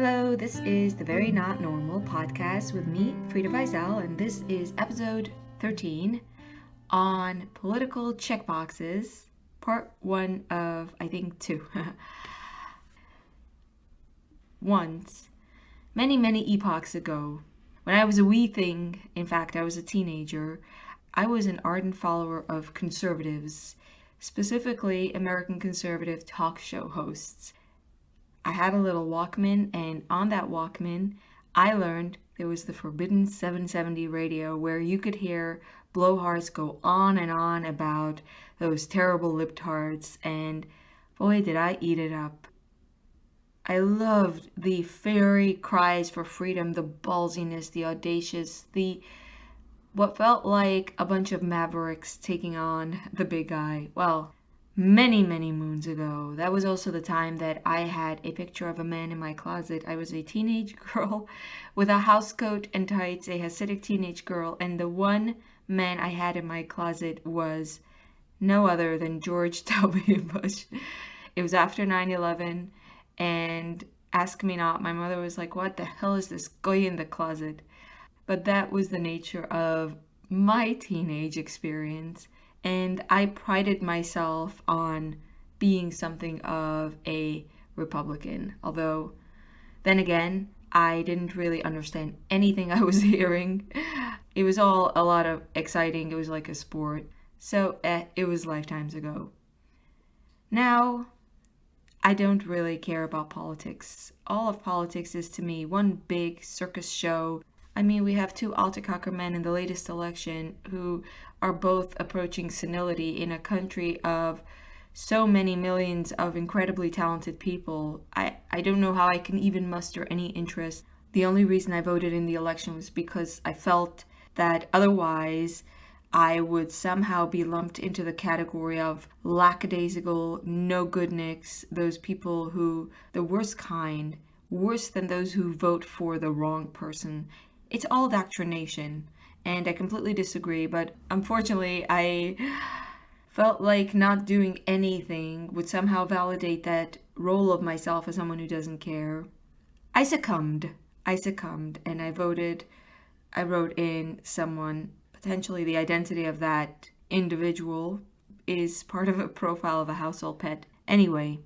Hello, this is the Very Not Normal podcast with me, Frieda Vizel, and this is episode 13 on political checkboxes, part 1 of, I think, 2. Once, many epochs ago, when I was a wee thing, in fact, I was a teenager, I was an ardent follower of conservatives, specifically American conservative talk show hosts. I had a little Walkman, and on that Walkman, I learned there was the forbidden 770 radio where you could hear blowhards go on and on about those terrible libtards, and boy, did I eat it up. I loved the fairy cries for freedom, the ballsiness, the audacious, what felt like a bunch of mavericks taking on the big guy. Well, many moons ago. That was also the time that I had a picture of a man in my closet. I was a teenage girl with a housecoat and tights, a Hasidic teenage girl, and the one man I had in my closet was no other than George W. Bush. It was after 9/11, and ask me not, my mother was like, what the hell is this guy in the closet? But that was the nature of my teenage experience. And I prided myself on being something of a Republican. Although, then again, I didn't really understand anything I was hearing. It was all a lot of exciting. It was like a sport. So, it was lifetimes ago. Now, I don't really care about politics. All of politics is to me one big circus show. I mean, we have two autocratic men in the latest election who are both approaching senility in a country of so many millions of incredibly talented people. I don't know how I can even muster any interest. The only reason I voted in the election was because I felt that otherwise I would somehow be lumped into the category of lackadaisical, no-goodniks, those people who, the worst kind, worse than those who vote for the wrong person. It's all indoctrination, and I completely disagree, but unfortunately, I felt like not doing anything would somehow validate that role of myself as someone who doesn't care. I succumbed, and I voted. I wrote in someone, potentially the identity of that individual is part of a profile of a household pet. Anyway,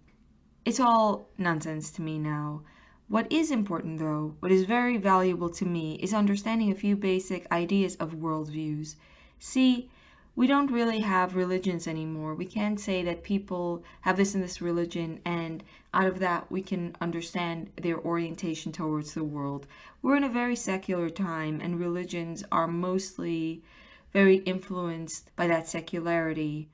it's all nonsense to me now. What is important, though, what is very valuable to me, is understanding a few basic ideas of worldviews. See, we don't really have religions anymore. We can't say that people have this and this religion, and out of that we can understand their orientation towards the world. We're in a very secular time, and religions are mostly very influenced by that secularity.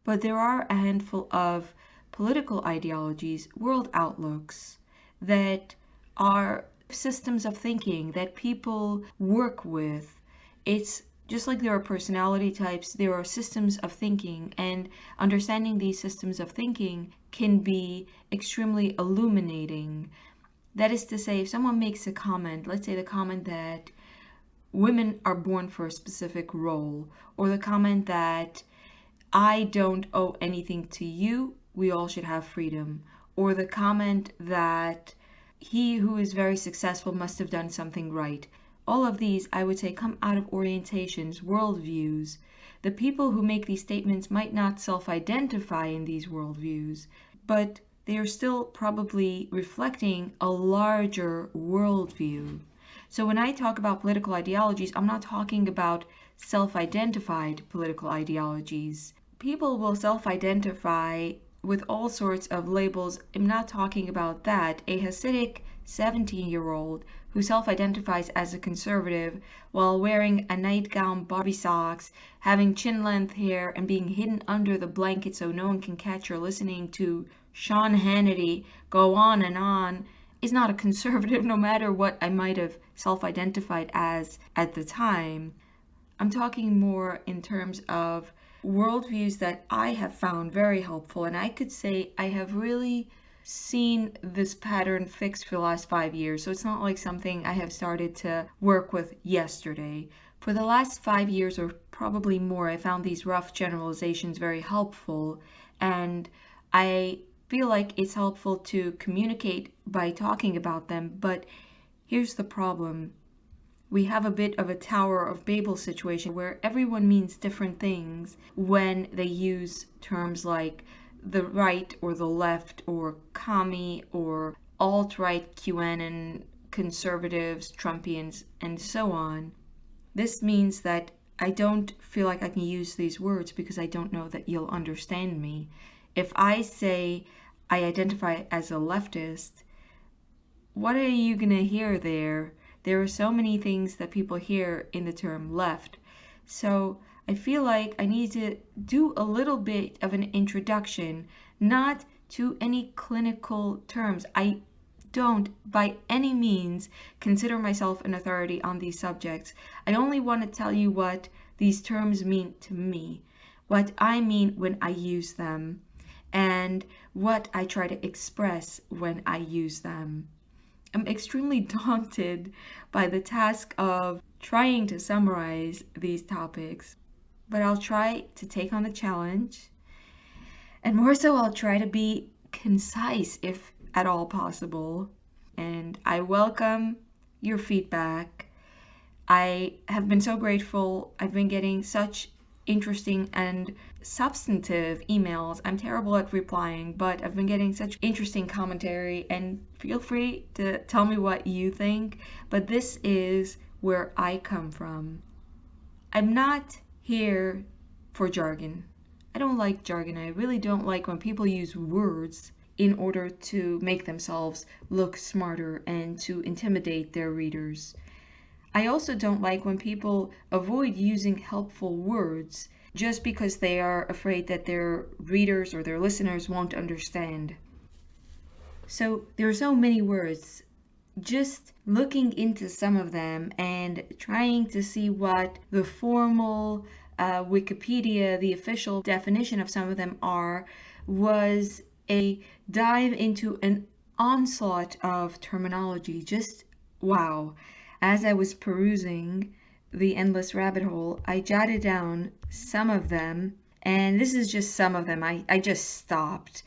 But there are a handful of political ideologies, world outlooks, that are systems of thinking that people work with. It's just like there are personality types, there are systems of thinking, and understanding these systems of thinking can be extremely illuminating. That is to say, if someone makes a comment, let's say the comment that women are born for a specific role, or the comment that I don't owe anything to you, we all should have freedom, or the comment that he who is very successful must have done something right. All of these, I would say, come out of orientations, worldviews. The people who make these statements might not self-identify in these worldviews, but they are still probably reflecting a larger worldview. So when I talk about political ideologies, I'm not talking about self-identified political ideologies. People will self-identify with all sorts of labels. I'm not talking about that. A Hasidic 17-year-old who self-identifies as a conservative while wearing a nightgown, Barbie socks, having chin-length hair, and being hidden under the blanket so no one can catch her listening to Sean Hannity go on and on, is not a conservative, no matter what I might have self-identified as at the time. I'm talking more in terms of worldviews that I have found very helpful, and I could say I have really seen this pattern fixed for the last 5 years, so it's not like something I have started to work with yesterday. For the last 5 years or probably more, I found these rough generalizations very helpful, and I feel like it's helpful to communicate by talking about them, but here's the problem. We have a bit of a Tower of Babel situation where everyone means different things when they use terms like the right or the left or commie or alt-right, QAnon, conservatives, Trumpians, and so on. This means that I don't feel like I can use these words because I don't know that you'll understand me. If I say I identify as a leftist, what are you going to hear there? There are so many things that people hear in the term left. So I feel like I need to do a little bit of an introduction, not to any clinical terms. I don't by any means consider myself an authority on these subjects. I only want to tell you what these terms mean to me, what I mean when I use them, and what I try to express when I use them. I'm extremely daunted by the task of trying to summarize these topics, but I'll try to take on the challenge, and more so I'll try to be concise if at all possible, and I welcome your feedback. I have been so grateful. I've been getting such interesting and substantive emails. I'm terrible at replying, but I've been getting such interesting commentary, and feel free to tell me what you think, but this is where I come from. I'm not here for jargon. I don't like jargon. I really don't like when people use words in order to make themselves look smarter and to intimidate their readers. I also don't like when people avoid using helpful words just because they are afraid that their readers or their listeners won't understand. So there are so many words. Just looking into some of them and trying to see what the formal Wikipedia, the official definition of some of them are, was a dive into an onslaught of terminology. Just wow. As I was perusing the endless rabbit hole, I jotted down some of them, and this is just some of them. I just stopped.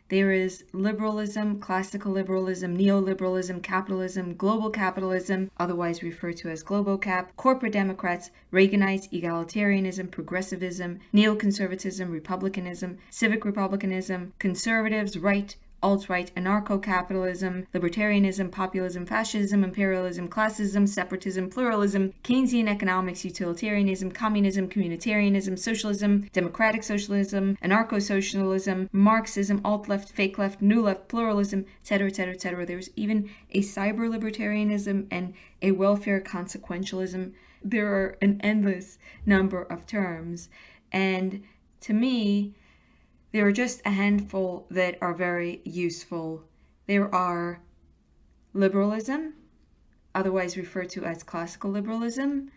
There is liberalism, classical liberalism, neoliberalism, capitalism, global capitalism, otherwise referred to as globocap, corporate democrats, Reaganites, egalitarianism, progressivism, neoconservatism, republicanism, civic republicanism, conservatives, right, alt-right, anarcho-capitalism, libertarianism, populism, fascism, imperialism, classism, separatism, pluralism, Keynesian economics, utilitarianism, communism, communitarianism, socialism, democratic socialism, anarcho-socialism, Marxism, alt-left, fake left, new left, pluralism, etc., etc., etc. There's even a cyber-libertarianism and a welfare consequentialism. There are an endless number of terms, and to me, there are just a handful that are very useful. There are liberalism, otherwise referred to as classical liberalism.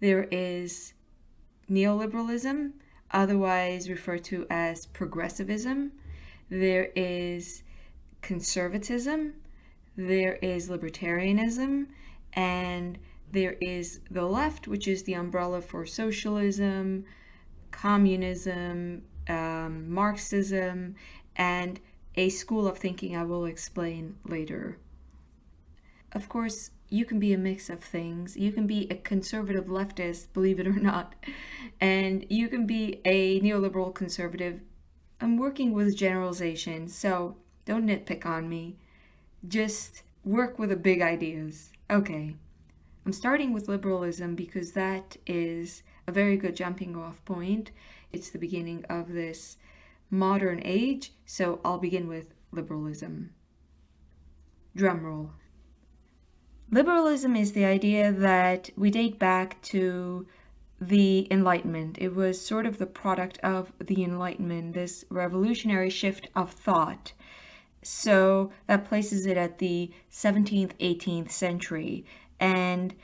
There is neoliberalism, otherwise referred to as progressivism. There is conservatism. There is libertarianism. And there is the left, which is the umbrella for socialism, communism, Marxism, and a school of thinking I will explain later. Of course, you can be a mix of things. You can be a conservative leftist, believe it or not, and you can be a neoliberal conservative. I'm working with generalizations, so don't nitpick on me. Just work with the big ideas. Okay, I'm starting with liberalism because that is a very good jumping off point. It's the beginning of this modern age, so I'll begin with liberalism. Drum roll. Liberalism is the idea that we date back to the Enlightenment. It was sort of the product of the Enlightenment, this revolutionary shift of thought. So that places it at the 17th, 18th century. And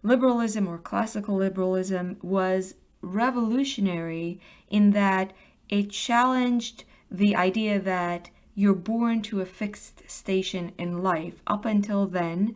liberalism, or classical liberalism, was revolutionary in that it challenged the idea that you're born to a fixed station in life. Up until then,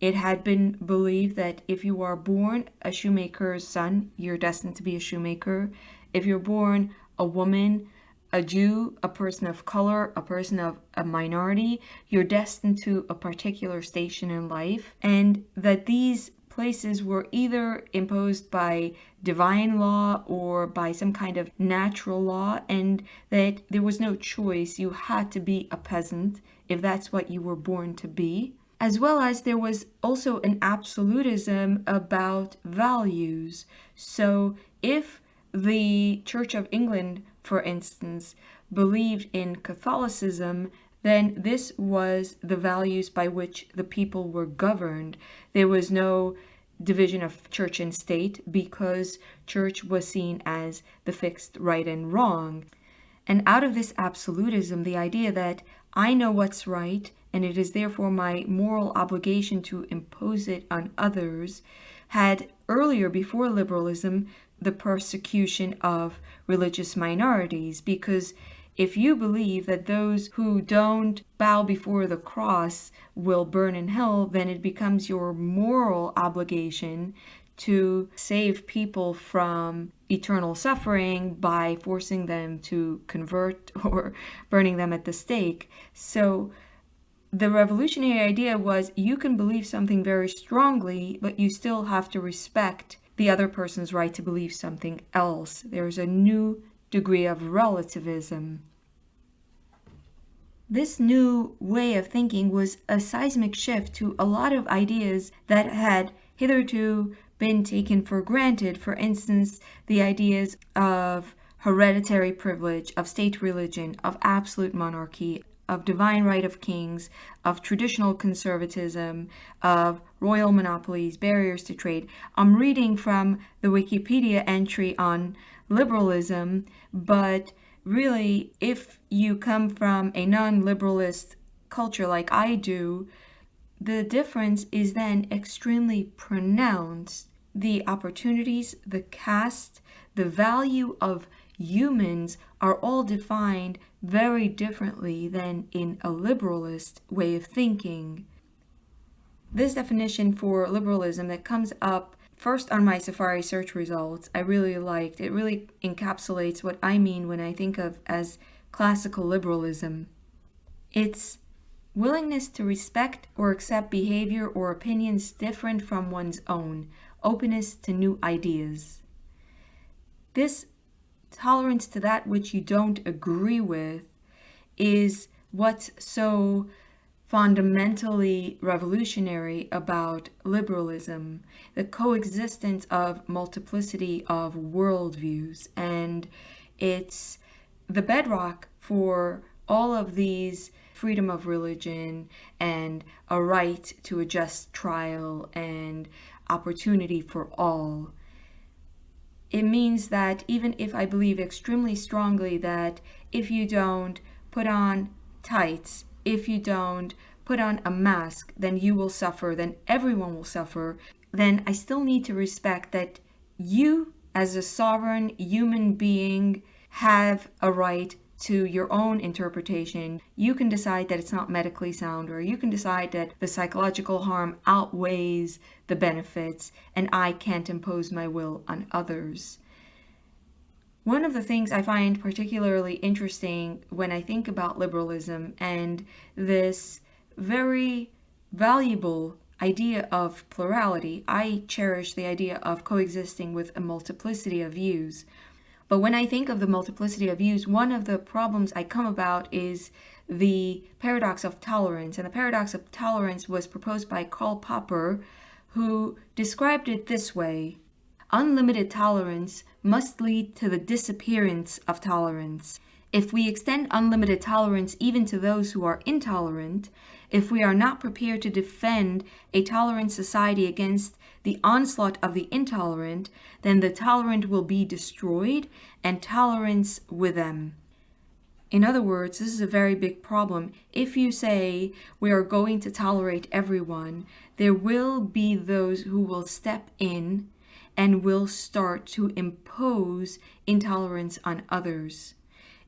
it had been believed that if you are born a shoemaker's son, you're destined to be a shoemaker. If you're born a woman, a Jew, a person of color, a person of a minority, you're destined to a particular station in life, and that these places were either imposed by divine law or by some kind of natural law, and that there was no choice. You had to be a peasant if that's what you were born to be. As well as there was also an absolutism about values. So if the Church of England, for instance, believed in Catholicism, then this was the values by which the people were governed. There was no division of church and state because church was seen as the fixed right and wrong. And out of this absolutism, the idea that I know what's right and it is therefore my moral obligation to impose it on others, had earlier, before liberalism, the persecution of religious minorities. Because if you believe that those who don't bow before the cross will burn in hell, then it becomes your moral obligation to save people from eternal suffering by forcing them to convert or burning them at the stake. So the revolutionary idea was you can believe something very strongly, but you still have to respect the other person's right to believe something else. There's a new degree of relativism. This new way of thinking was a seismic shift to a lot of ideas that had hitherto been taken for granted. For instance, the ideas of hereditary privilege, of state religion, of absolute monarchy, of divine right of kings, of traditional conservatism, of royal monopolies, barriers to trade. I'm reading from the Wikipedia entry on liberalism, but really, if you come from a non-liberalist culture like I do, the difference is then extremely pronounced. The opportunities, the caste, the value of humans are all defined very differently than in a liberalist way of thinking. This definition for liberalism that comes up first on my Safari search results, I really liked. It really encapsulates what I mean when I think of as classical liberalism. It's willingness to respect or accept behavior or opinions different from one's own, openness to new ideas. This tolerance to that which you don't agree with is what's so fundamentally revolutionary about liberalism, the coexistence of multiplicity of worldviews. And it's the bedrock for all of these freedom of religion and a right to a just trial and opportunity for all. It means that even if I believe extremely strongly that if you don't put on tights, if you don't put on a mask, then you will suffer, then everyone will suffer, then I still need to respect that you, as a sovereign human being, have a right to your own interpretation. You can decide that it's not medically sound, or you can decide that the psychological harm outweighs the benefits, and I can't impose my will on others. One of the things I find particularly interesting when I think about liberalism and this very valuable idea of plurality, I cherish the idea of coexisting with a multiplicity of views. But when I think of the multiplicity of views, one of the problems I come about is the paradox of tolerance. And the paradox of tolerance was proposed by Karl Popper, who described it this way: unlimited tolerance must lead to the disappearance of tolerance. If we extend unlimited tolerance even to those who are intolerant, if we are not prepared to defend a tolerant society against the onslaught of the intolerant, then the tolerant will be destroyed and tolerance with them. In other words, this is a very big problem. If you say we are going to tolerate everyone, there will be those who will step in and will start to impose intolerance on others.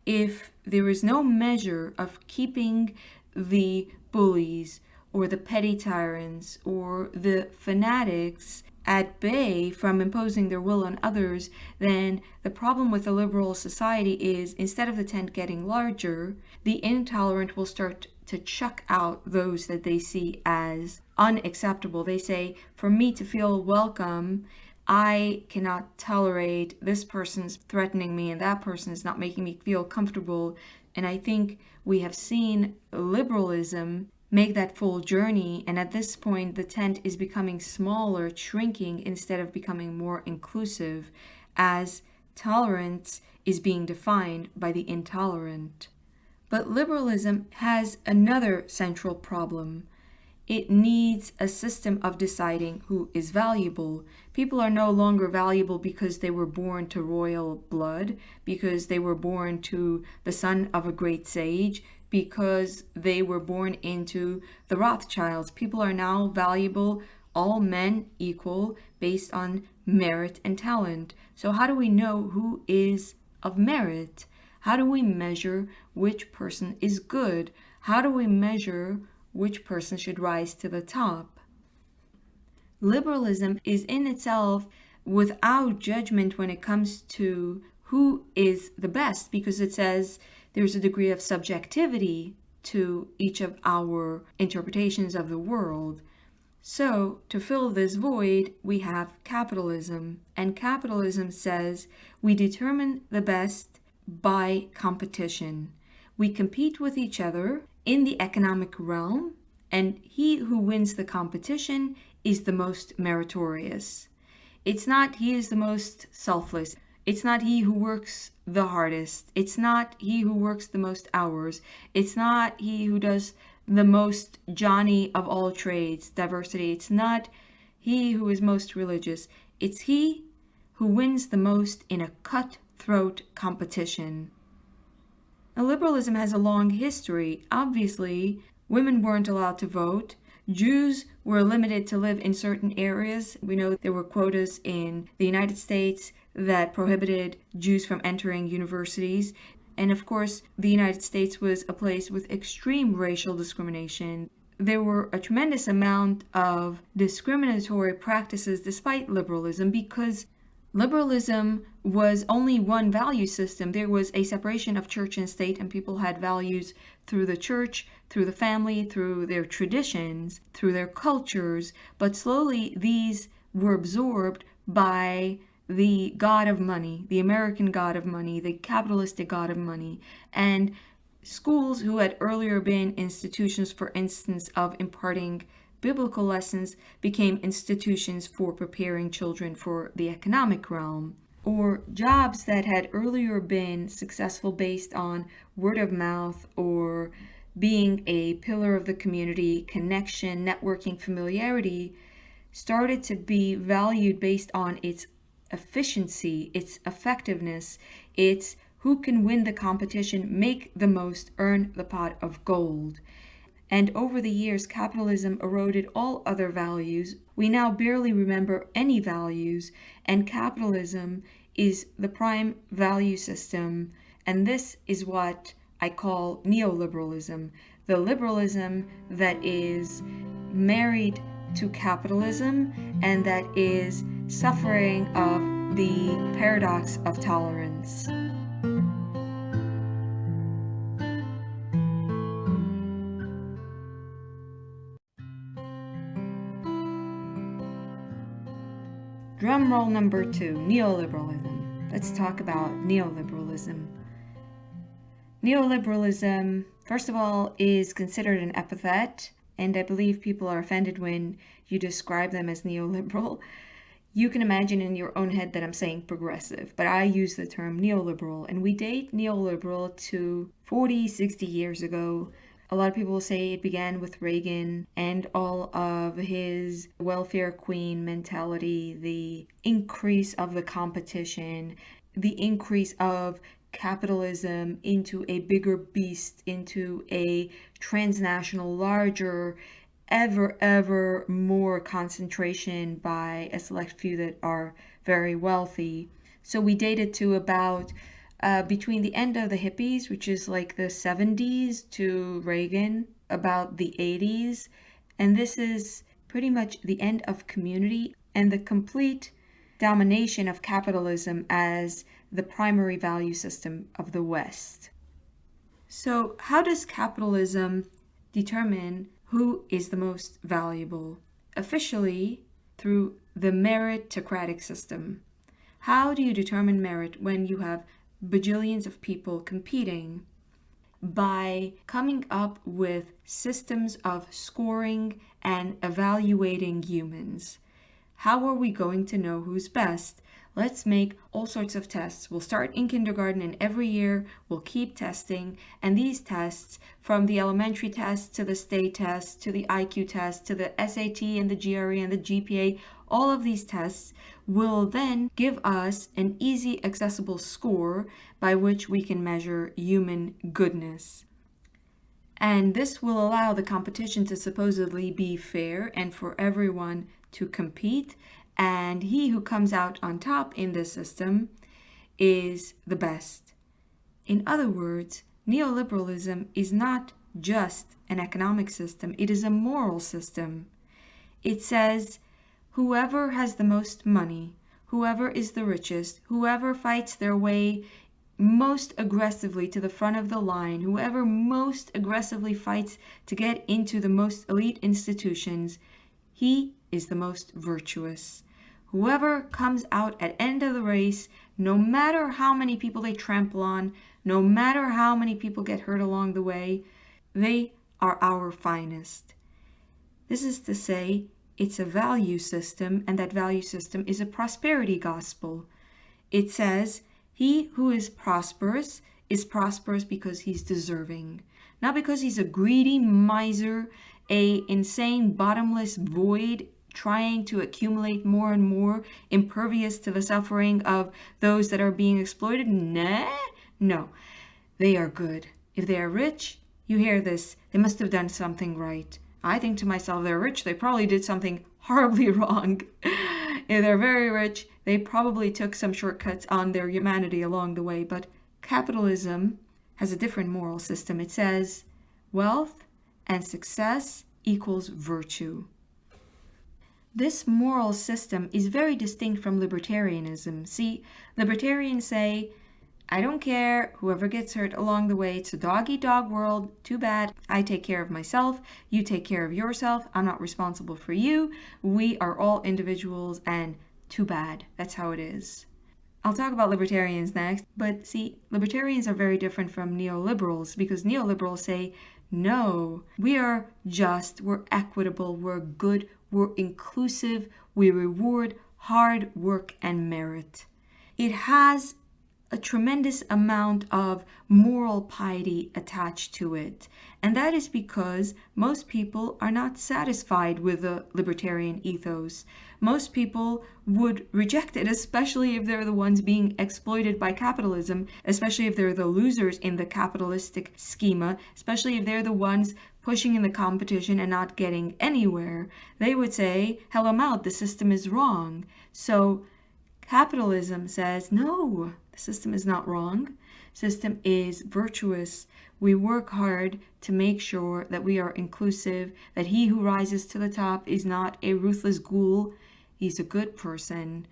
If there is no measure of keeping the bullies or the petty tyrants or the fanatics at bay from imposing their will on others, then the problem with a liberal society is instead of the tent getting larger, the intolerant will start to chuck out those that they see as unacceptable. They say, for me to feel welcome, I cannot tolerate this person's threatening me and that person is not making me feel comfortable. And I think we have seen liberalism make that full journey, and at this point the tent is becoming smaller, shrinking instead of becoming more inclusive, as tolerance is being defined by the intolerant. But liberalism has another central problem. It needs a system of deciding who is valuable. People are no longer valuable because they were born to royal blood, because they were born to the son of a great sage, because they were born into the Rothschilds. People are now valuable, all men equal, based on merit and talent. So how do we know who is of merit? How do we measure which person is good? How do we measure which person should rise to the top? Liberalism is in itself without judgment when it comes to who is the best, because it says there's a degree of subjectivity to each of our interpretations of the world. So, to fill this void, we have capitalism. And capitalism says we determine the best by competition. We compete with each other in the economic realm, and he who wins the competition is the most meritorious. It's not he is the most selfless. It's not he who works the hardest. It's not he who works the most hours. It's not he who does the most Johnny of all trades, diversity. It's not he who is most religious. It's he who wins the most in a cutthroat competition. Now, liberalism has a long history. Obviously, women weren't allowed to vote. Jews were limited to live in certain areas. We know there were quotas in the United States that prohibited Jews from entering universities. And of course, the United States was a place with extreme racial discrimination. There were a tremendous amount of discriminatory practices despite liberalism, because liberalism was only one value system. There was a separation of church and state, and people had values through the church, through the family, through their traditions, through their cultures. But slowly these were absorbed by the god of money, the American god of money, the capitalistic god of money. And schools who had earlier been institutions, for instance, of imparting biblical lessons, became institutions for preparing children for the economic realm. Or jobs that had earlier been successful based on word of mouth or being a pillar of the community, connection, networking, familiarity, started to be valued based on its efficiency, its effectiveness, its who can win the competition, make the most, earn the pot of gold. And over the years, capitalism eroded all other values. We now barely remember any values, and capitalism is the prime value system. And this is what I call neoliberalism, the liberalism that is married to capitalism and that is suffering of the paradox of tolerance. Drum roll number 2, neoliberalism. Let's talk about neoliberalism. Neoliberalism, first of all, is considered an epithet, and I believe people are offended when you describe them as neoliberal. You can imagine in your own head that I'm saying progressive, but I use the term neoliberal, and we date neoliberal to 40, 60 years ago. A lot of people will say it began with Reagan and all of his welfare queen mentality, the increase of the competition, the increase of capitalism into a bigger beast, into a transnational, larger, ever more concentration by a select few that are very wealthy. So we dated to about between the end of the hippies, which is like the 70s, to Reagan, about the 80s. And this is pretty much the end of community. and the complete domination of capitalism as the primary value system of the West. So, how does capitalism determine who is the most valuable? Officially, through the meritocratic system. How do you determine merit when you have bajillions of people competing? By coming up with systems of scoring and evaluating humans. How are we going to know who's best? Let's make all sorts of tests. We'll start in kindergarten, and every year we'll keep testing. And these tests, from the elementary tests to the state tests to the IQ test to the SAT and the GRE and the GPA, all of these tests will then give us an easy, accessible score by which we can measure human goodness. And this will allow the competition to supposedly be fair and for everyone to compete. And he who comes out on top in this system is the best. In other words, neoliberalism is not just an economic system, it is a moral system. It says whoever has the most money, whoever is the richest, whoever fights their way most aggressively to the front of the line, whoever most aggressively fights to get into the most elite institutions, he is the most virtuous. Whoever comes out at end of the race, no matter how many people they trample on, no matter how many people get hurt along the way, they are our finest. This is to say, it's a value system, and that value system is a prosperity gospel. It says, he who is prosperous because he's deserving, not because he's a greedy miser, a insane bottomless void trying to accumulate more and more, impervious to the suffering of those that are being exploited. No, they are good. If they are rich, you hear this, they must have done something right. I think to myself, they're rich, they probably did something horribly wrong. If they're very rich, they probably took some shortcuts on their humanity along the way. But capitalism has a different moral system. It says wealth and success equals virtue. This moral system is very distinct from libertarianism. See, libertarians say, I don't care, whoever gets hurt along the way, it's a dog-eat-dog world, too bad, I take care of myself, you take care of yourself, I'm not responsible for you, we are all individuals, and too bad, that's how it is. I'll talk about libertarians next, but see, libertarians are very different from neoliberals, because neoliberals say, no, we are just, we're equitable, we're good, we're inclusive, we reward hard work and merit. It has a tremendous amount of moral piety attached to it. And that is because most people are not satisfied with the libertarian ethos. Most people would reject it, especially if they're the ones being exploited by capitalism, especially if they're the losers in the capitalistic schema, especially if they're the ones pushing in the competition and not getting anywhere. They would say, hell, I'm out, the system is wrong. So capitalism says, no, the system is not wrong. System is virtuous. We work hard to make sure that we are inclusive, that he who rises to the top is not a ruthless ghoul. He's a good person.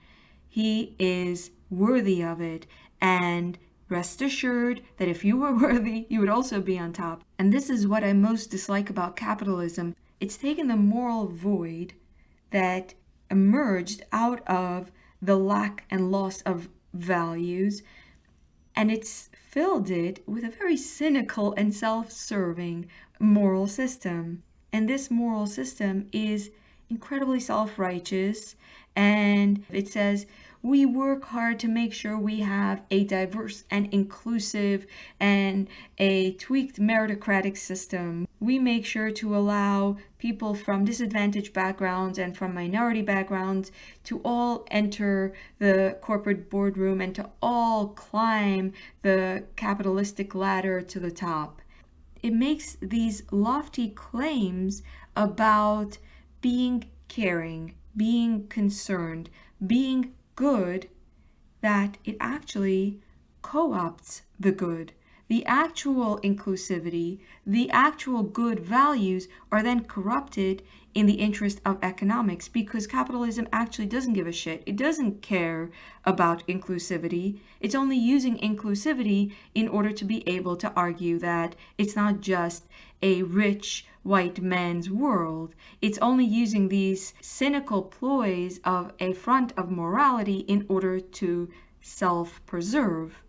He is worthy of it. And rest assured that if you were worthy, you would also be on top. And this is what I most dislike about capitalism. It's taken the moral void that emerged out of the lack and loss of values, and it's filled it with a very cynical and self-serving moral system. And this moral system is incredibly self-righteous, and it says we work hard to make sure we have a diverse and inclusive and a tweaked meritocratic system. We make sure to allow people from disadvantaged backgrounds and from minority backgrounds to all enter the corporate boardroom and to all climb the capitalistic ladder to the top. It makes these lofty claims about being caring, being concerned, being good, that it actually co-opts the good. the actual inclusivity, the actual good values are then corrupted in the interest of economics, because capitalism actually doesn't give a shit. It doesn't care about inclusivity. It's only using inclusivity in order to be able to argue that it's not just a rich white man's world. It's only using these cynical ploys of a front of morality in order to self-preserve.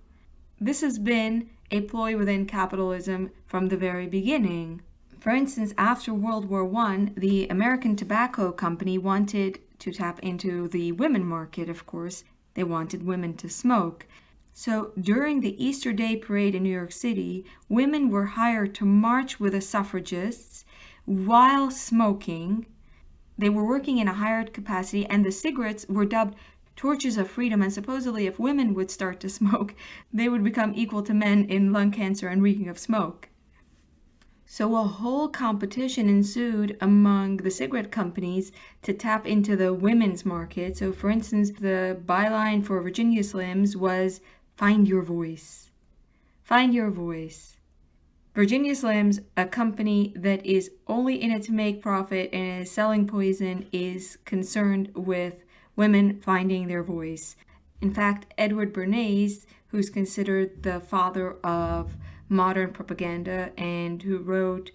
This has been a ploy within capitalism from the very beginning. For instance, after World War I, the American Tobacco Company wanted to tap into the women market, of course. They wanted women to smoke. So during the Easter Day parade in New York City, women were hired to march with the suffragists while smoking. They were working in a hired capacity, and the cigarettes were dubbed torches of freedom, and supposedly if women would start to smoke, they would become equal to men in lung cancer and reeking of smoke. So a whole competition ensued among the cigarette companies to tap into the women's market. So for instance, the byline for Virginia Slims was, "Find your voice." Find your voice. Virginia Slims, a company that is only in it to make profit and is selling poison, is concerned with women finding their voice. In fact, Edward Bernays, who's considered the father of modern propaganda and who wrote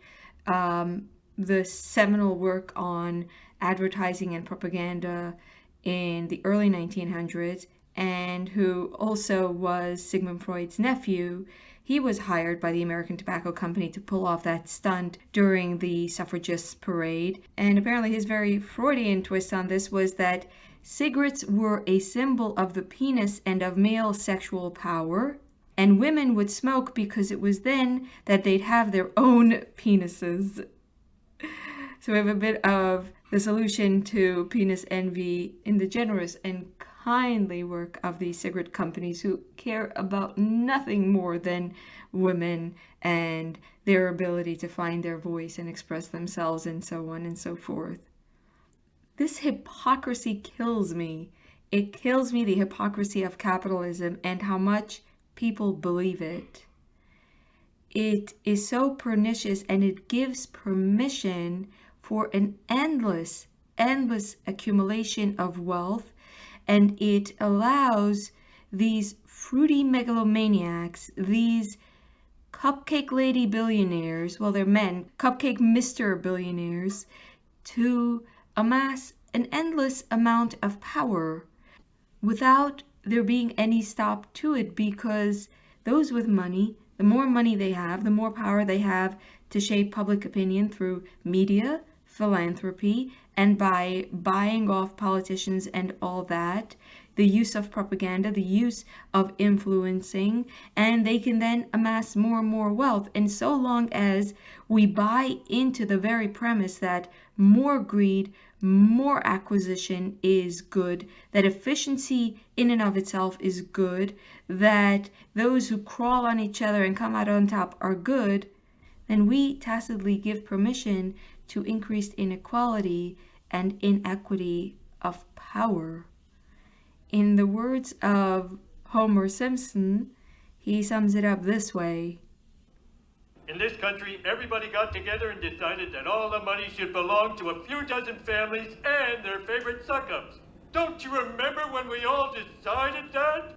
the seminal work on advertising and propaganda in the early 1900s, and who also was Sigmund Freud's nephew, he was hired by the American Tobacco Company to pull off that stunt during the suffragists parade. And apparently his very Freudian twist on this was that cigarettes were a symbol of the penis and of male sexual power, and women would smoke because it was then that they'd have their own penises. So we have a bit of the solution to penis envy in the generous and kindly work of these cigarette companies who care about nothing more than women and their ability to find their voice and express themselves and so on and so forth. This hypocrisy kills me. It kills me, the hypocrisy of capitalism and how much people believe it. It is so pernicious, and it gives permission for an endless accumulation of wealth, and it allows these fruity megalomaniacs, these cupcake lady billionaires, well, they're men, cupcake Mr. billionaires, to amass an endless amount of power without there being any stop to it, because those with money, the more money they have, the more power they have to shape public opinion through media, philanthropy, and by buying off politicians and all that, the use of propaganda, the use of influencing, and they can then amass more and more wealth. And so long as we buy into the very premise that more greed, more acquisition is good, that efficiency in and of itself is good, that those who crawl on each other and come out on top are good, then we tacitly give permission to increased inequality and inequity of power. In the words of Homer Simpson, he sums it up this way. In this country, everybody got together and decided that all the money should belong to a few dozen families and their favorite suck-ups. Don't you remember when we all decided that?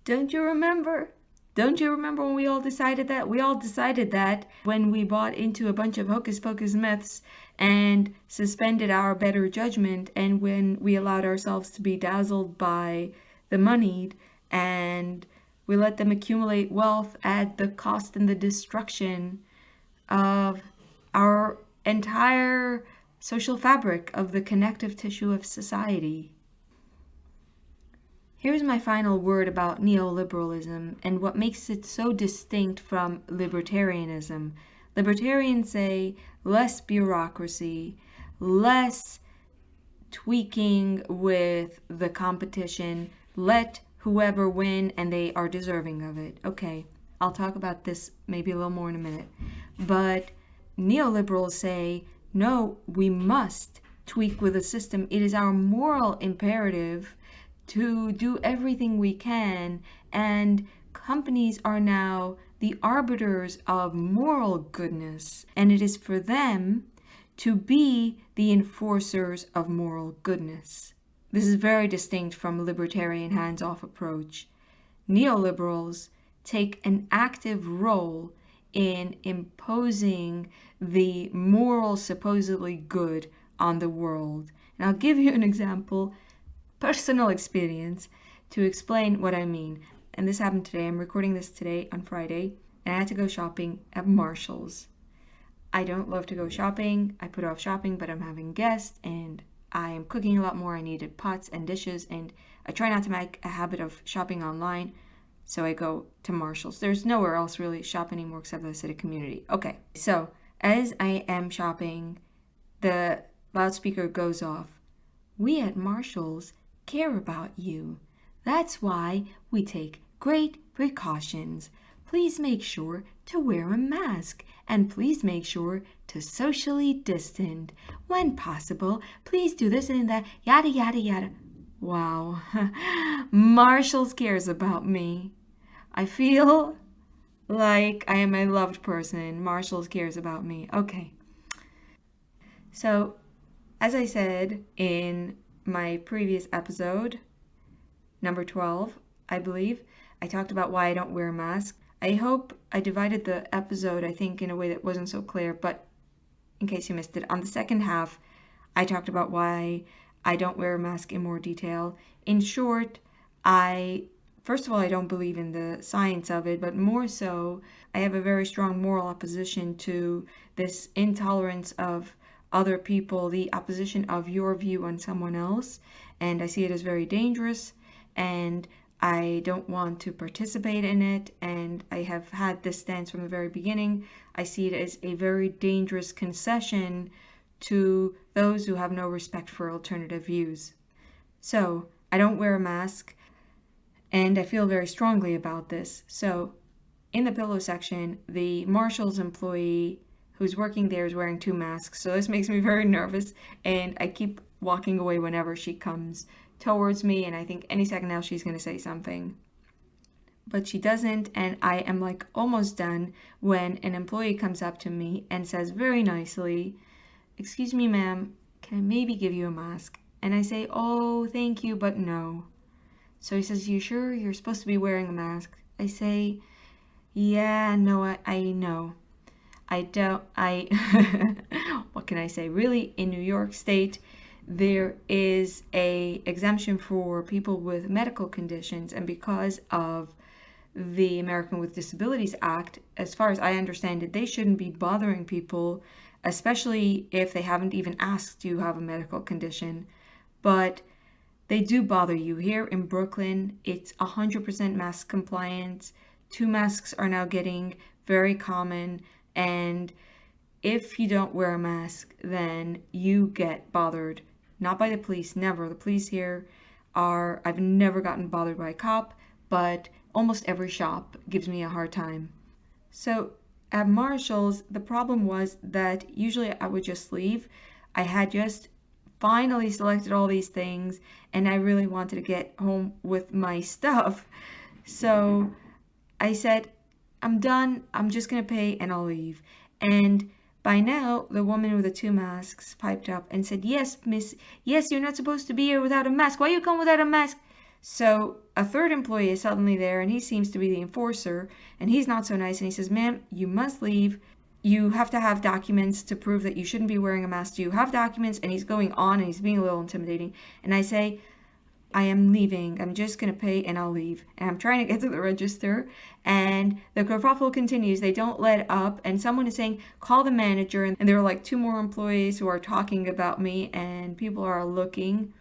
Don't you remember? Don't you remember when we all decided that? We all decided that when we bought into a bunch of hocus pocus myths and suspended our better judgment, and when we allowed ourselves to be dazzled by the moneyed, and we let them accumulate wealth at the cost and the destruction of our entire social fabric, of the connective tissue of society. Here's my final word about neoliberalism and what makes it so distinct from libertarianism. Libertarians say less bureaucracy, less tweaking with the competition, let whoever win and they are deserving of it. Okay, I'll talk about this maybe a little more in a minute. But neoliberals say, no, we must tweak with the system. It is our moral imperative to do everything we can, and companies are now the arbiters of moral goodness, and it is for them to be the enforcers of moral goodness. This is very distinct from a libertarian hands-off approach. Neoliberals take an active role in imposing the moral supposedly good on the world. And I'll give you an example, personal experience, to explain what I mean. And this happened today. I'm recording this today on Friday, and I had to go shopping at Marshall's. I don't love to go shopping. I put off shopping, but I'm having guests, and I am cooking a lot more. I needed pots and dishes, and I try not to make a habit of shopping online, so I go to Marshall's. There's nowhere else really shop anymore except the City Community. Okay, so as I am shopping, the loudspeaker goes off. We at Marshall's care about you. That's why we take great precautions. Please make sure to wear a mask, and please make sure to socially distance. When possible, please do this and that, yada, yada, yada. Wow, Marshall's cares about me. I feel like I am a loved person. Marshall's cares about me. Okay. So, as I said in my previous episode, number 12, I believe, I talked about why I don't wear a mask. I hope I divided the episode, I think, in a way that wasn't so clear, but in case you missed it, on the second half, I talked about why I don't wear a mask in more detail. In short, first of all, I don't believe in the science of it, but more so, I have a very strong moral opposition to this intolerance of other people, the opposition of your view on someone else, and I see it as very dangerous, and I don't want to participate in it, and I have had this stance from the very beginning. I see it as a very dangerous concession to those who have no respect for alternative views. So, I don't wear a mask, and I feel very strongly about this. So, in the pillow section, the Marshall's employee who's working there is wearing 2 masks, so this makes me very nervous, and I keep walking away whenever she comes towards me, and I think any second now she's going to say something. But she doesn't, and I am like almost done when an employee comes up to me and says very nicely, "Excuse me, ma'am, can I maybe give you a mask?" And I say, "Oh, thank you, but no." So he says, "You sure you're supposed to be wearing a mask?" I say, "Yeah, no, I know. What can I say? Really, in New York State, there is a exemption for people with medical conditions, and because of the American with Disabilities Act, as far as I understand it, they shouldn't be bothering people, especially if they haven't even asked you have a medical condition. But they do bother you. Here in Brooklyn, it's 100% mask compliance. 2 masks are now getting very common, and if you don't wear a mask, then you get bothered. Not by the police, never. The police here I've never gotten bothered by a cop, but almost every shop gives me a hard time. So at Marshall's, the problem was that usually I would just leave. I had just finally selected all these things, and I really wanted to get home with my stuff. So I said, "I'm done. I'm just going to pay and I'll leave." And by now, the woman with the 2 masks piped up and said, "Yes, miss, yes, you're not supposed to be here without a mask. Why you come without a mask?" So a third employee is suddenly there, and he seems to be the enforcer, and he's not so nice, and he says, "Ma'am, you must leave. You have to have documents to prove that you shouldn't be wearing a mask. Do you have documents?" And he's going on, and he's being a little intimidating. And I say, "I am leaving. I'm just going to pay and I'll leave." And I'm trying to get to the register, and the kerfuffle continues. They don't let up, and someone is saying, "Call the manager." And there are like 2 more employees who are talking about me, and people are looking.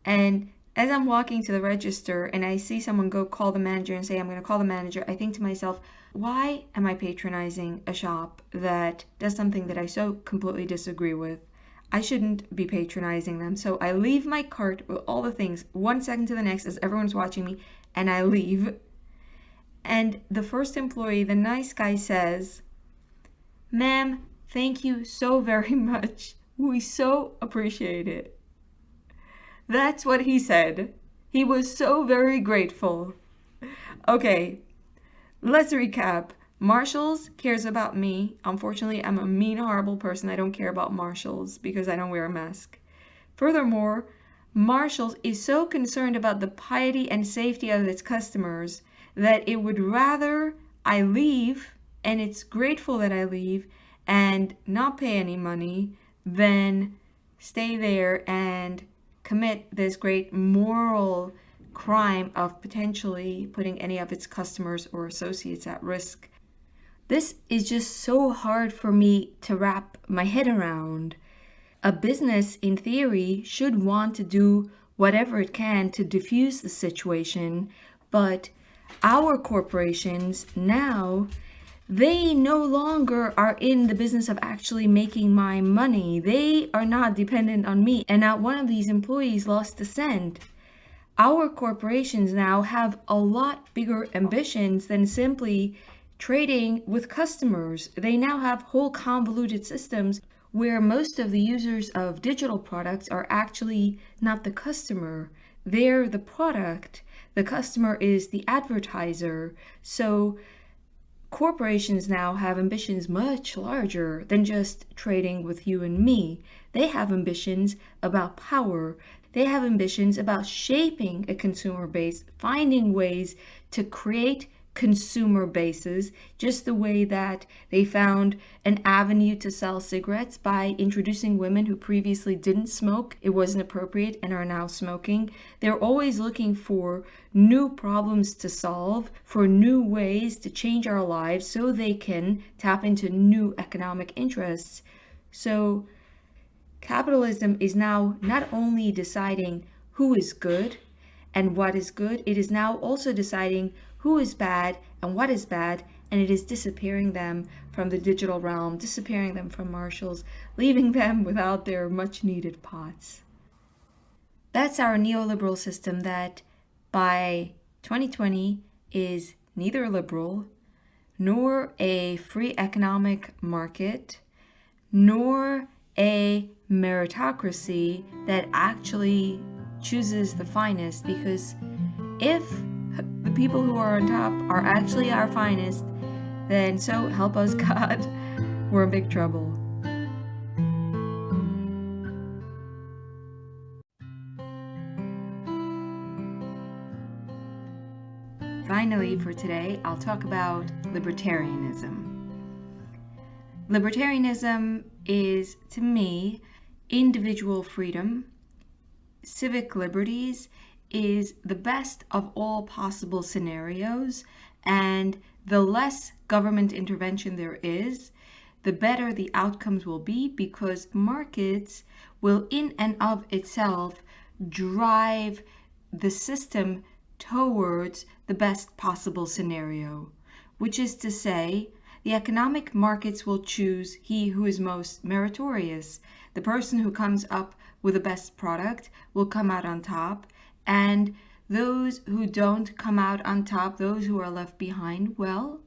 And as I'm walking to the register and I see someone go call the manager and say, "I'm going to call the manager," I think to myself, why am I patronizing a shop that does something that I so completely disagree with? I shouldn't be patronizing them. So I leave my cart with all the things 1 second to the next as everyone's watching me, and I leave. And the first employee, the nice guy, says, "Ma'am, thank you so very much. We so appreciate it." That's what he said. He was so very grateful. Okay, let's recap. Marshalls cares about me. Unfortunately, I'm a mean, horrible person. I don't care about Marshalls because I don't wear a mask. Furthermore, Marshalls is so concerned about the piety and safety of its customers that it would rather I leave, and it's grateful that I leave, and not pay any money than stay there and commit this great moral crime of potentially putting any of its customers or associates at risk. This is just so hard for me to wrap my head around. A business, in theory, should want to do whatever it can to diffuse the situation, but our corporations now, they no longer are in the business of actually making my money. They are not dependent on me, and not one of these employees lost a cent. Our corporations now have a lot bigger ambitions than simply trading with customers. They now have whole convoluted systems where most of the users of digital products are actually not the customer. They're the product. The customer is the advertiser. So corporations now have ambitions much larger than just trading with you and me. They have ambitions about power. They have ambitions about shaping a consumer base, finding ways to create consumer bases, just the way that they found an avenue to sell cigarettes by introducing women who previously didn't smoke. It wasn't appropriate and are now smoking. They're always looking for new problems to solve, for new ways to change our lives so they can tap into new economic interests. So capitalism is now not only deciding who is good and what is good, it is now also deciding who is bad and what is bad, and it is disappearing them from the digital realm, disappearing them from Marshalls, leaving them without their much needed pots. That's our neoliberal system that by 2020 is neither liberal, nor a free economic market, nor a meritocracy that actually chooses the finest, because if the people who are on top are actually our finest, then so help us God, we're in big trouble. Finally, for today, I'll talk about libertarianism. Libertarianism is, to me, individual freedom, civic liberties, is the best of all possible scenarios, and the less government intervention there is, the better the outcomes will be, because markets will in and of itself drive the system towards the best possible scenario, which is to say, the economic markets will choose he who is most meritorious. The person who comes up with the best product will come out on top, and those who don't come out on top, those who are left behind, well,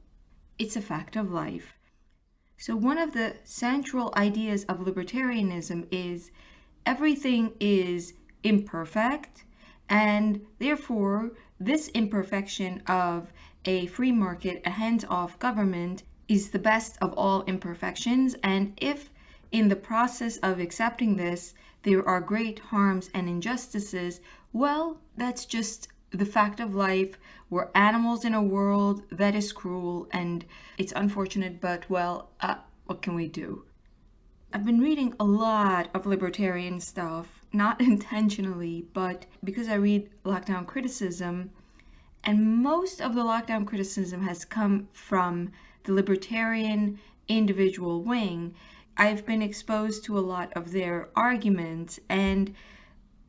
it's a fact of life. So one of the central ideas of libertarianism is everything is imperfect, and therefore this imperfection of a free market, a hands-off government, is the best of all imperfections. And if in the process of accepting this there are great harms and injustices, well, that's just the fact of life. We're animals in a world that is cruel, and it's unfortunate, but well, what can we do? I've been reading a lot of libertarian stuff, not intentionally, but because I read lockdown criticism, and most of the lockdown criticism has come from the libertarian individual wing. I've been exposed to a lot of their arguments, and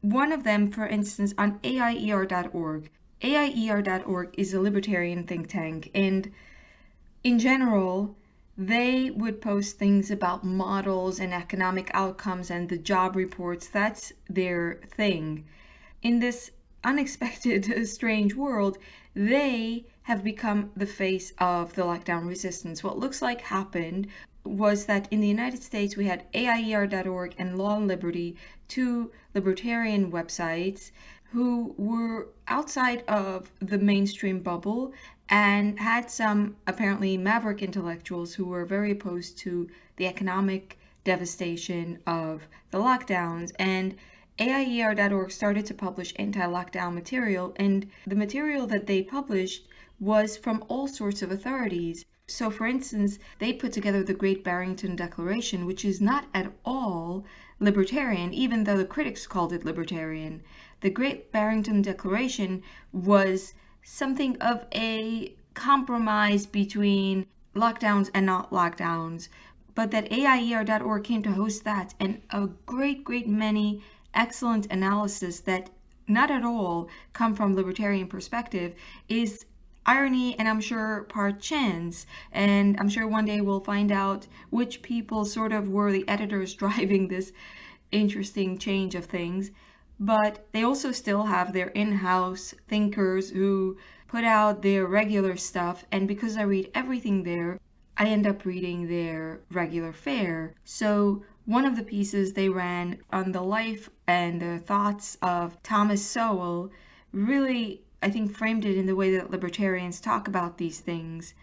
one of them, for instance, on AIER.org. AIER.org is a libertarian think tank, and in general, they would post things about models and economic outcomes and the job reports. That's their thing. In this unexpected, strange world, they have become the face of the lockdown resistance. What looks like happened was that in the United States, we had AIER.org and Law and Liberty, two libertarian websites who were outside of the mainstream bubble, and had some apparently maverick intellectuals who were very opposed to the economic devastation of the lockdowns. And AIER.org started to publish anti-lockdown material, and the material that they published was from all sorts of authorities. So, for instance, they put together the Great Barrington Declaration, which is not at all libertarian, even though the critics called it libertarian. The Great Barrington Declaration was something of a compromise between lockdowns and not lockdowns, but that AIER.org came to host that, and a great many excellent analysis that not at all come from libertarian perspective is irony, and I'm sure part chance. And I'm sure one day we'll find out which people sort of were the editors driving this interesting change of things. But they also still have their in-house thinkers who put out their regular stuff, and because I read everything there, I end up reading their regular fare. So one of the pieces they ran on the life and the thoughts of Thomas Sowell really, I think, framed it in the way that libertarians talk about these things.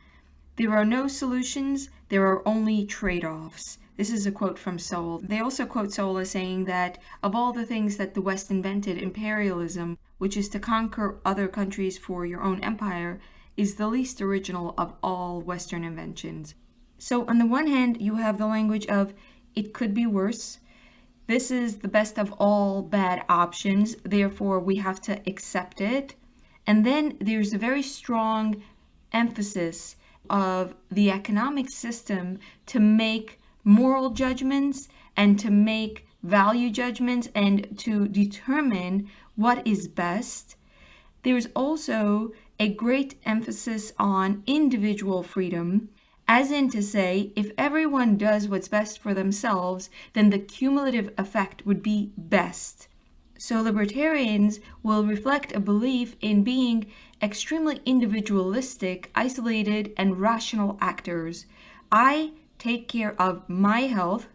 There are no solutions, there are only trade-offs. This is a quote from Sowell. They also quote Sowell as saying that of all the things that the West invented, imperialism, which is to conquer other countries for your own empire, is the least original of all Western inventions. So on the one hand, you have the language of it could be worse. This is the best of all bad options, therefore we have to accept it. And then there's a very strong emphasis of the economic system to make moral judgments and to make value judgments and to determine what is best. There's also a great emphasis on individual freedom, as in to say, if everyone does what's best for themselves, then the cumulative effect would be best. So libertarians will reflect a belief in being extremely individualistic, isolated, and rational actors. I take care of my health.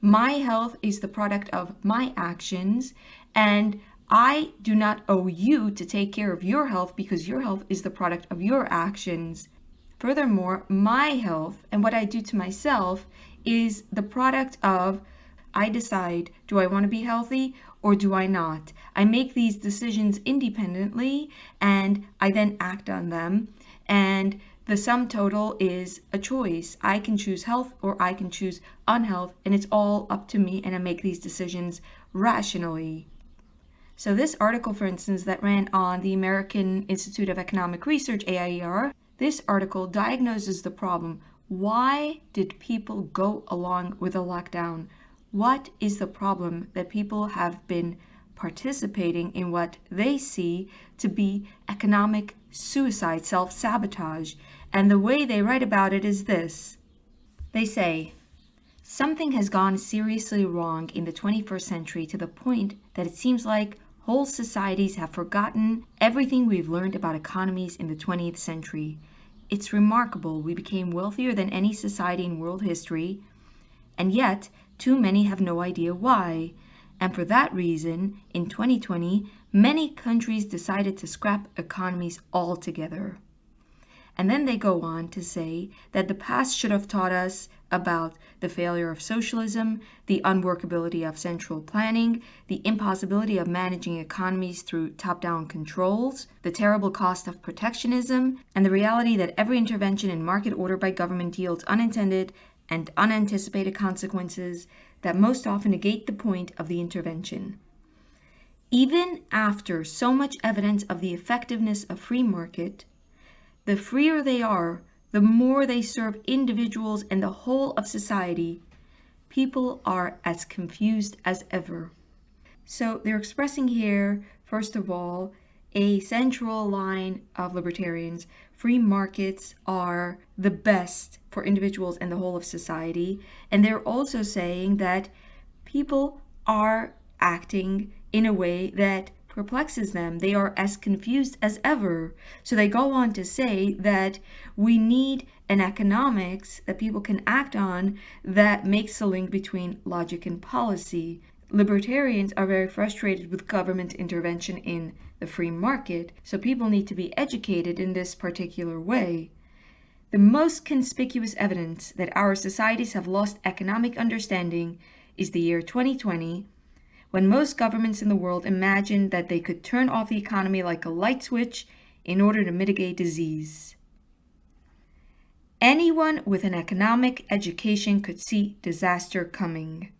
My health is the product of my actions, and I do not owe you to take care of your health because your health is the product of your actions. Furthermore, my health and what I do to myself is the product of I decide, do I want to be healthy or do I not? I make these decisions independently and I then act on them. And the sum total is a choice. I can choose health or I can choose unhealth, and it's all up to me, and I make these decisions rationally. So this article, for instance, that ran on the American Institute of Economic Research, AIER, this article diagnoses the problem. Why did people go along with a lockdown? What is the problem that people have been participating in what they see to be economic suicide, self-sabotage? And the way they write about it is this. They say, something has gone seriously wrong in the 21st century to the point that it seems like whole societies have forgotten everything we've learned about economies in the 20th century. It's remarkable we became wealthier than any society in world history, and yet too many have no idea why. And for that reason, in 2020, many countries decided to scrap economies altogether. And then they go on to say that the past should have taught us about the failure of socialism, the unworkability of central planning, the impossibility of managing economies through top-down controls, the terrible cost of protectionism, and the reality that every intervention in market order by government yields unintended and unanticipated consequences that most often negate the point of the intervention. Even after so much evidence of the effectiveness of free market, the freer they are, the more they serve individuals and the whole of society, people are as confused as ever. So they're expressing here, first of all, a central line of libertarians. Free markets are the best for individuals and the whole of society. And they're also saying that people are acting in a way that perplexes them. They are as confused as ever. So they go on to say that we need an economics that people can act on that makes a link between logic and policy. Libertarians are very frustrated with government intervention in the free market, so people need to be educated in this particular way. The most conspicuous evidence that our societies have lost economic understanding is the year 2020, when most governments in the world imagined that they could turn off the economy like a light switch in order to mitigate disease. Anyone with an economic education could see disaster coming.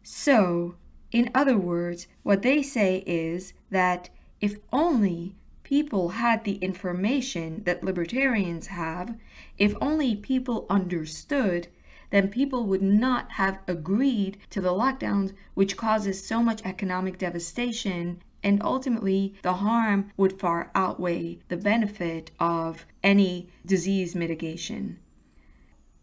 So, in other words, what they say is that if only people had the information that libertarians have, if only people understood, then people would not have agreed to the lockdowns, which causes so much economic devastation, and ultimately the harm would far outweigh the benefit of any disease mitigation.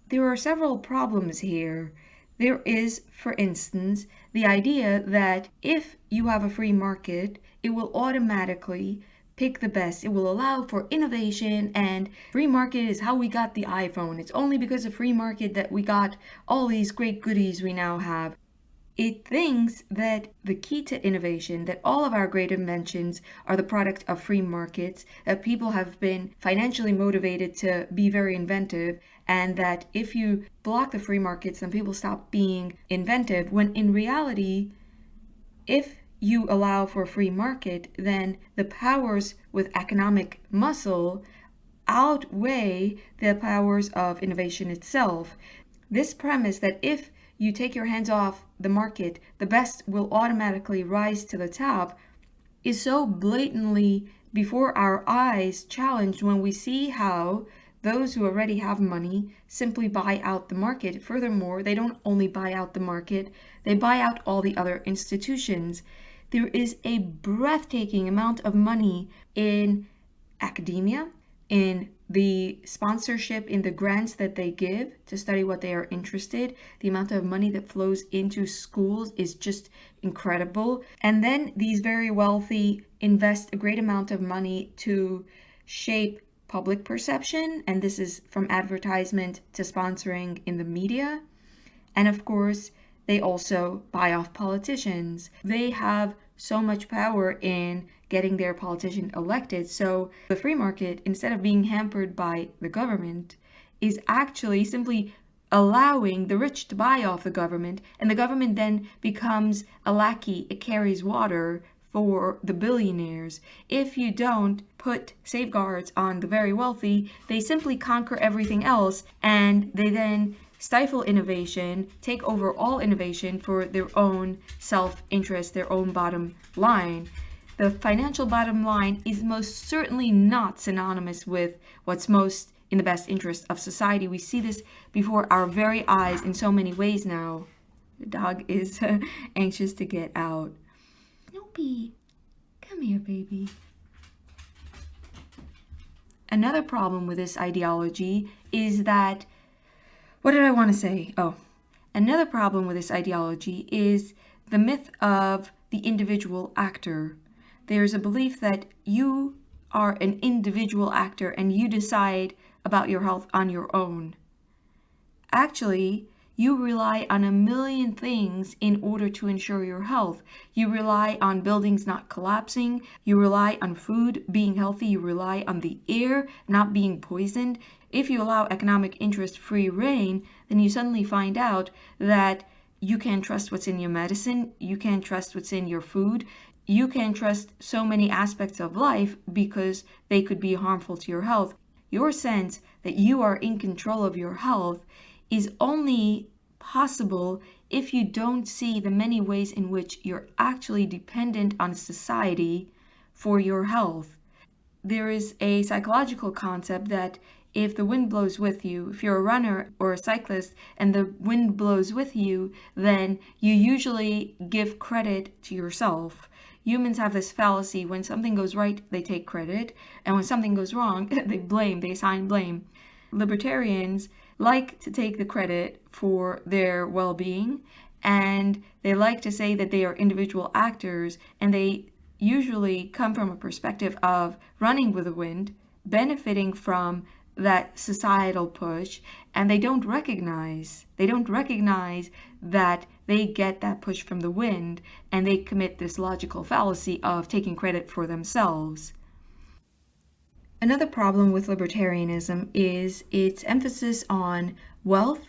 There are several problems here. There is, for instance, the idea that if you have a free market, it will automatically pick the best. It will allow for innovation, and free market is how we got the iPhone. It's only because of free market that we got all these great goodies we now have. It thinks that the key to innovation, that all of our great inventions are the product of free markets, that people have been financially motivated to be very inventive, and that if you block the free markets, then people stop being inventive, when in reality, if you allow for a free market, then the powers with economic muscle outweigh the powers of innovation itself. This premise that if you take your hands off the market, the best will automatically rise to the top, is so blatantly before our eyes challenged when we see how those who already have money simply buy out the market. Furthermore, they don't only buy out the market, they buy out all the other institutions. There is a breathtaking amount of money in academia, in the sponsorship, in the grants that they give to study what they are interested. The amount of money that flows into schools is just incredible. And then these very wealthy invest a great amount of money to shape public perception, and this is from advertisement to sponsoring in the media. And of course, they also buy off politicians. They have so much power in getting their politician elected. So the free market, instead of being hampered by the government, is actually simply allowing the rich to buy off the government, and the government then becomes a lackey. It carries water for the billionaires. If you don't put safeguards on the very wealthy, they simply conquer everything else, and they then stifle innovation, take over all innovation for their own self-interest, their own bottom line. The financial bottom line is most certainly not synonymous with what's most in the best interest of society. We see this before our very eyes in so many ways now. The dog is anxious to get out. Nope, come here, baby. Another problem with this ideology is that, what did I want to say? Another problem with this ideology is the myth of the individual actor. There's a belief that you are an individual actor and you decide about your health on your own. Actually, you rely on a million things in order to ensure your health. You rely on buildings not collapsing. You rely on food being healthy. You rely on the air not being poisoned. If you allow economic interest free reign, then you suddenly find out that you can't trust what's in your medicine. You can't trust what's in your food. You can't trust so many aspects of life because they could be harmful to your health. Your sense that you are in control of your health is only possible if you don't see the many ways in which you're actually dependent on society for your health. There is a psychological concept that if the wind blows with you, if you're a runner or a cyclist and the wind blows with you, then you usually give credit to yourself. Humans have this fallacy: when something goes right, they take credit, and when something goes wrong, they assign blame. Libertarians like to take the credit for their well-being, and they like to say that they are individual actors, and they usually come from a perspective of running with the wind, benefiting from that societal push, and they don't recognize that they get that push from the wind, and they commit this logical fallacy of taking credit for themselves. Another problem with libertarianism is its emphasis on wealth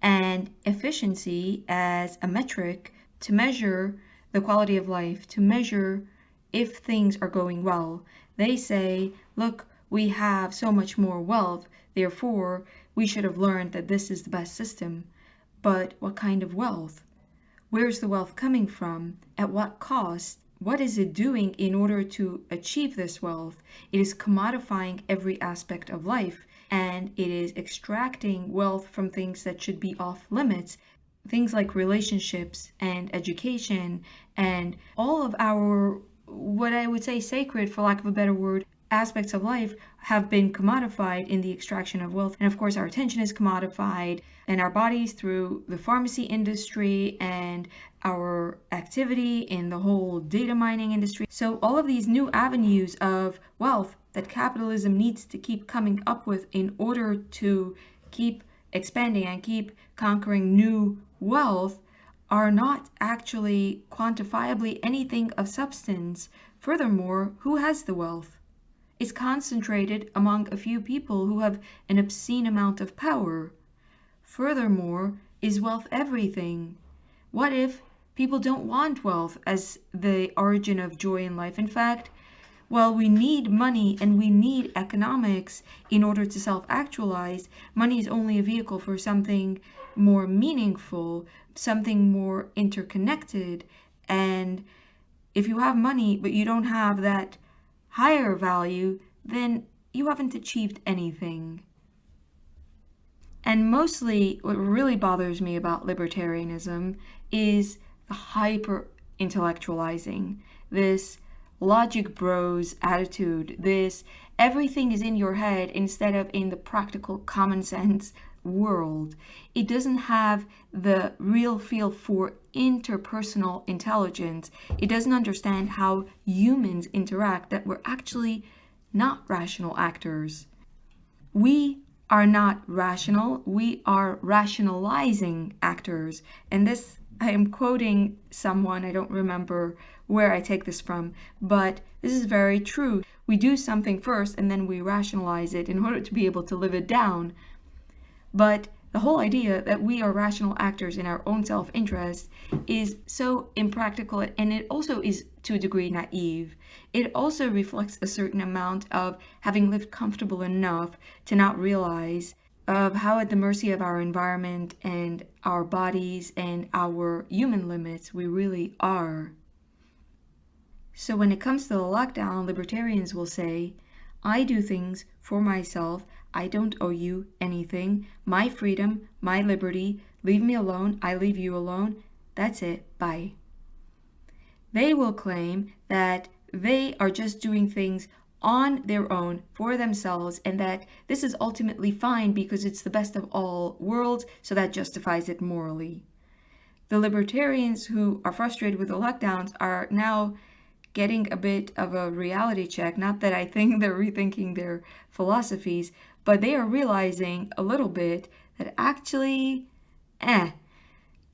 and efficiency as a metric to measure the quality of life, to measure if things are going well. They say, look, we have so much more wealth, therefore we should have learned that this is the best system. But what kind of wealth? Where's the wealth coming from? At what cost? What is it doing in order to achieve this wealth? It is commodifying every aspect of life, and it is extracting wealth from things that should be off limits. Things like relationships and education and all of our, what I would say sacred, for lack of a better word, aspects of life have been commodified in the extraction of wealth. And of course, our attention is commodified, and our bodies through the pharmacy industry and our activity in the whole data mining industry. So all of these new avenues of wealth that capitalism needs to keep coming up with in order to keep expanding and keep conquering new wealth are not actually quantifiably anything of substance. Furthermore, who has the wealth? It's concentrated among a few people who have an obscene amount of power. Furthermore, is wealth everything? What if people don't want wealth as the origin of joy in life? In fact, well, we need money and we need economics in order to self-actualize. Money is only a vehicle for something more meaningful, something more interconnected. And if you have money but you don't have that higher value, then you haven't achieved anything. And mostly what really bothers me about libertarianism is the hyper-intellectualizing, this logic bros attitude, this everything is in your head instead of in the practical common sense world. It doesn't have the real feel for interpersonal intelligence. It doesn't understand how humans interact, that we're actually not rational actors. We are not rational, we are rationalizing actors. And this, I am quoting someone, I don't remember where I take this from, but this is very true. We do something first and then we rationalize it in order to be able to live it down. But the whole idea that we are rational actors in our own self-interest is so impractical, and it also is to a degree naive. It also reflects a certain amount of having lived comfortable enough to not realize of how at the mercy of our environment and our bodies and our human limits we really are. So when it comes to the lockdown, libertarians will say, I do things for myself. I don't owe you anything. My freedom, my liberty. Leave me alone. I leave you alone. That's it. Bye. They will claim that they are just doing things on their own for themselves, and that this is ultimately fine because it's the best of all worlds, so that justifies it morally. The libertarians who are frustrated with the lockdowns are now getting a bit of a reality check. Not that I think they're rethinking their philosophies, but they are realizing a little bit that actually,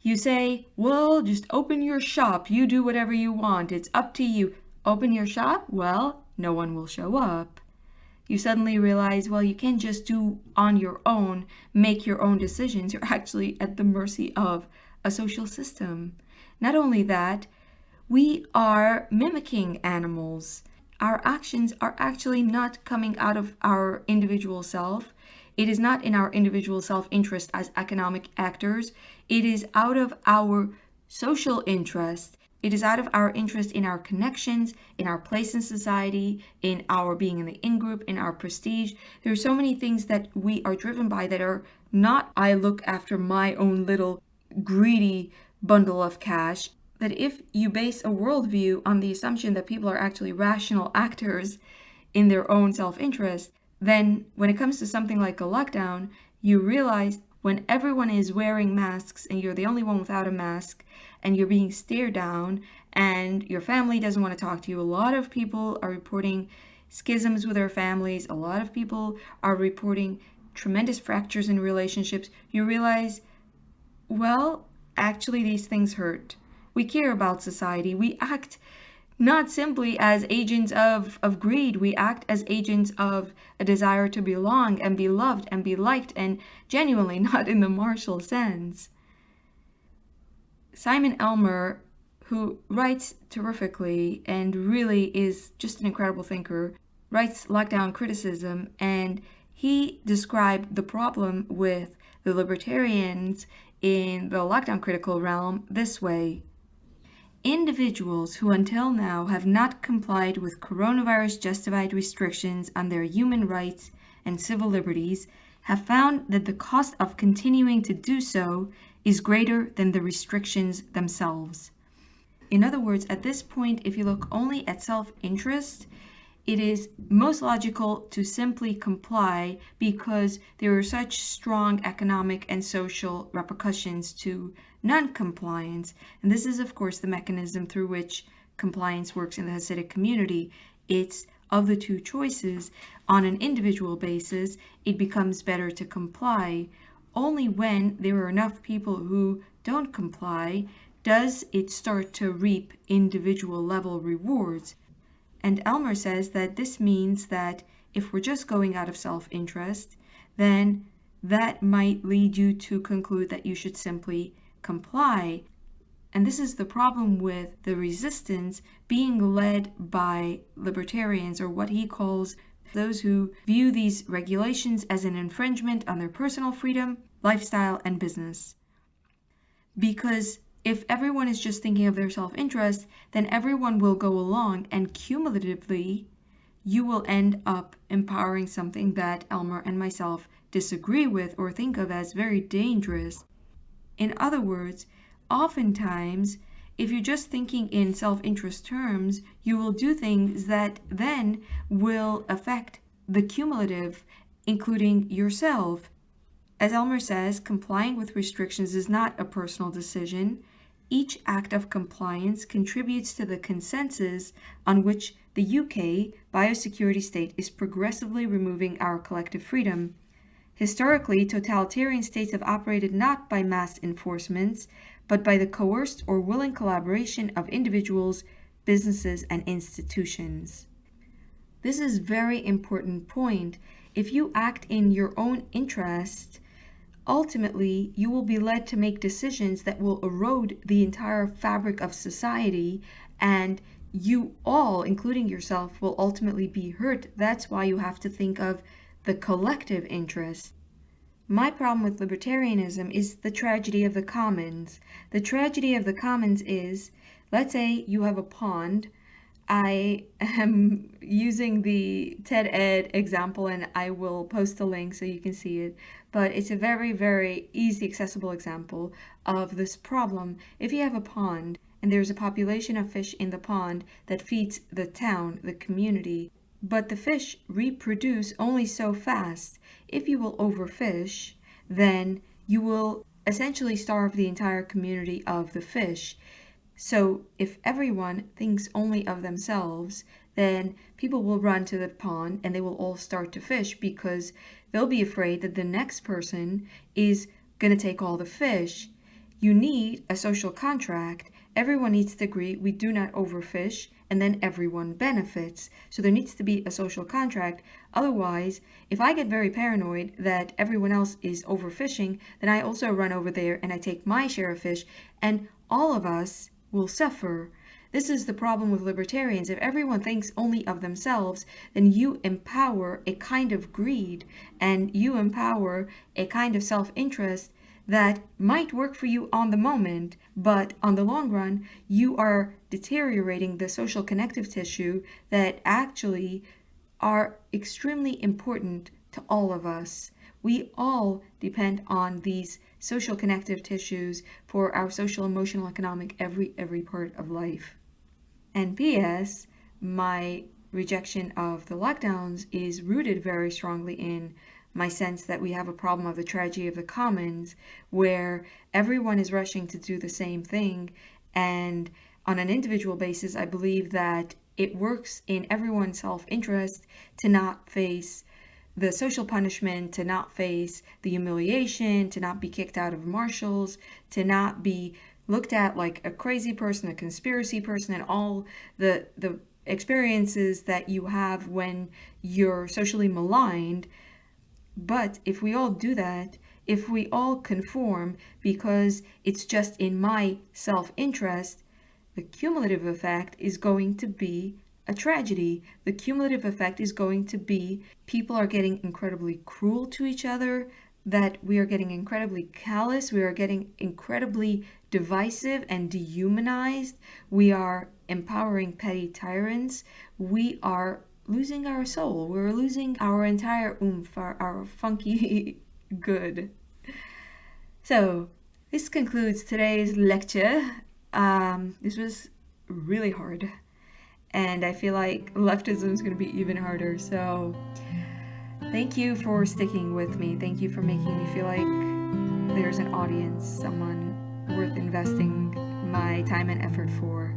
you say, well, just open your shop, you do whatever you want, it's up to you. Open your shop? Well, no one will show up. You suddenly realize, well, you can't just do on your own, make your own decisions. You're actually at the mercy of a social system. Not only that, we are mimicking animals. Our actions are actually not coming out of our individual self. It is not in our individual self-interest as economic actors. It is out of our social interest. It is out of our interest in our connections, in our place in society, in our being in the in-group, in our prestige. There are so many things that we are driven by that are not, I look after my own little greedy bundle of cash. That if you base a worldview on the assumption that people are actually rational actors in their own self-interest, then when it comes to something like a lockdown, you realize when everyone is wearing masks and you're the only one without a mask and you're being stared down and your family doesn't want to talk to you. A lot of people are reporting schisms with our families. A lot of people are reporting tremendous fractures in relationships. You realize, well, actually these things hurt. We care about society. We act not simply as agents of greed. We act as agents of a desire to belong and be loved and be liked, and genuinely not in the martial sense. Simon Elmer, who writes terrifically and really is just an incredible thinker, writes Lockdown Criticism, and he described the problem with the libertarians in the lockdown critical realm this way. Individuals who until now have not complied with coronavirus-justified restrictions on their human rights and civil liberties have found that the cost of continuing to do so is greater than the restrictions themselves. In other words, at this point, if you look only at self-interest, it is most logical to simply comply because there are such strong economic and social repercussions to non-compliance. And this is, of course, the mechanism through which compliance works in the Hasidic community. It's of the two choices, on an individual basis, it becomes better to comply. Only when there are enough people who don't comply does it start to reap individual level rewards. And Elmer says that this means that if we're just going out of self-interest, then that might lead you to conclude that you should simply comply. And this is the problem with the resistance being led by libertarians, or what he calls those who view these regulations as an infringement on their personal freedom, lifestyle, and business. Because if everyone is just thinking of their self-interest, then everyone will go along, and cumulatively, you will end up empowering something that Elmer and myself disagree with or think of as very dangerous. In other words, oftentimes, if you're just thinking in self-interest terms, you will do things that then will affect the cumulative, including yourself. As Elmer says, complying with restrictions is not a personal decision. Each act of compliance contributes to the consensus on which the UK biosecurity state is progressively removing our collective freedom. Historically, totalitarian states have operated not by mass enforcements, but by the coerced or willing collaboration of individuals, businesses, and institutions. This is a very important point. If you act in your own interest, ultimately, you will be led to make decisions that will erode the entire fabric of society, and you all, including yourself, will ultimately be hurt. That's why you have to think of the collective interest. My problem with libertarianism is the tragedy of the commons. The tragedy of the commons is, let's say you have a pond. I am using the TED Ed example, and I will post a link so you can see it, but it's a very, very easy, accessible example of this problem. If you have a pond and there's a population of fish in the pond that feeds the town, the community, but the fish reproduce only so fast, if you will overfish, then you will essentially starve the entire community of the fish. So if everyone thinks only of themselves, then people will run to the pond and they will all start to fish because they'll be afraid that the next person is going to take all the fish. You need a social contract. Everyone needs to agree we do not overfish, and then everyone benefits. So there needs to be a social contract. Otherwise, if I get very paranoid that everyone else is overfishing, then I also run over there and I take my share of fish, and all of us will suffer. This is the problem with libertarians. If everyone thinks only of themselves, then you empower a kind of greed, and you empower a kind of self-interest that might work for you on the moment, but on the long run, you are deteriorating the social connective tissue that actually are extremely important to all of us. We all depend on these social connective tissues for our social, emotional, economic, every part of life. And P.S., my rejection of the lockdowns is rooted very strongly in my sense that we have a problem of the tragedy of the commons, where everyone is rushing to do the same thing. And on an individual basis, I believe that it works in everyone's self-interest to not face the social punishment, to not face the humiliation, to not be kicked out of marshals, to not be looked at like a crazy person, a conspiracy person, and all the experiences that you have when you're socially maligned. But if we all do that, if we all conform because it's just in my self-interest, the cumulative effect is going to be a tragedy. The cumulative effect is going to be people are getting incredibly cruel to each other, that we are getting incredibly callous, we are getting incredibly divisive and dehumanized, we are empowering petty tyrants, we are losing our soul, we're losing our entire oomph, our funky good. So this concludes today's lecture. This was really hard, and I feel like leftism is going to be even harder. So thank you for sticking with me. Thank you for making me feel like there's an audience, someone worth investing my time and effort for.